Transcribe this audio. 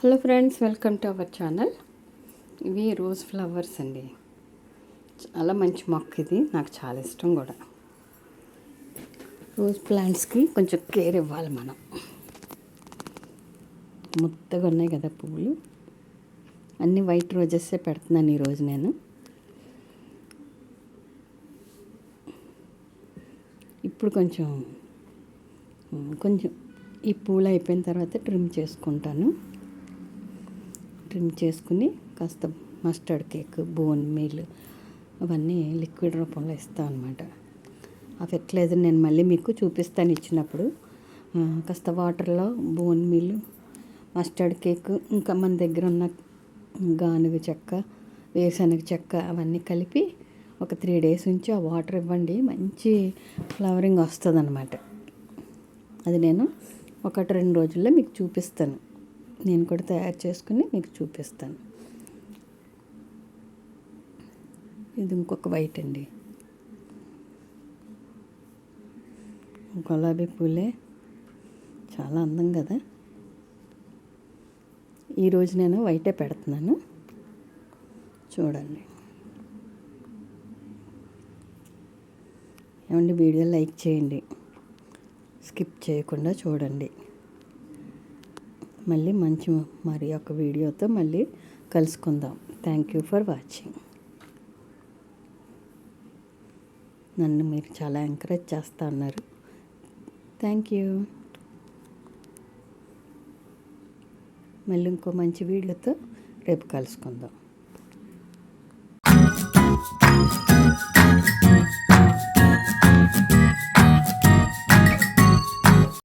Hello friends, welcome to our channel. ఇవి rose flowers అండి. చాలా మంచి మొక్క ఇది, నాకు చాలా ఇష్టం కూడా. రోజ్ ప్లాంట్స్కి కొంచెం కేర్ ఇవ్వాలి మనం. ముద్దగా ఉన్నాయి కదా పువ్వులు, అన్ని వైట్ రోజెస్సే పెడుతున్నాను ఈరోజు నేను. ఇప్పుడు కొంచెం ఈ పూలు అయిపోయిన తర్వాత ట్రిమ్ చేసుకుంటాను. ట్రిమ్ చేసుకుని కాస్త మస్టర్డ్ కేక్, బోన్ మీల్ అవన్నీ లిక్విడ్ రూపంలో ఇస్తాను అనమాట. ఆ ఫెర్టిలైజర్ నేను మళ్ళీ మీకు చూపిస్తాను ఇచ్చినప్పుడు. కాస్త వాటర్లో బోన్ మీల్, మస్టర్డ్ కేక్, ఇంకా మన దగ్గర ఉన్న గానుగ చెక్క, వేరుశనగ చెక్క అవన్నీ కలిపి ఒక 3 days ఉంచి ఆ వాటర్ ఇవ్వండి, మంచి ఫ్లవరింగ్ వస్తుంది అన్నమాట. అది నేను 1-2 రోజుల్లో మీకు చూపిస్తాను. నేను కూడా తయారు చేసుకుని మీకు చూపిస్తాను. ఇది ఇంకొక వైట్ అండి, గులాబీ పూలే, చాలా అందం కదా. ఈరోజు నేను వైటే పెడుతున్నాను, చూడండి. ఏమండి, వీడియో లైక్ చేయండి, స్కిప్ చేయకుండా చూడండి. మళ్ళీ మరి ఒక వీడియోతో మళ్ళీ కలుసుకుందాం. Thank you for watching. నన్ను మీరు చాలా ఎంకరేజ్ చేస్తూ ఉన్నారు. Thank you. మళ్ళీ ఇంకో మంచి వీడియోతో రేపు కలుసుకుందాం.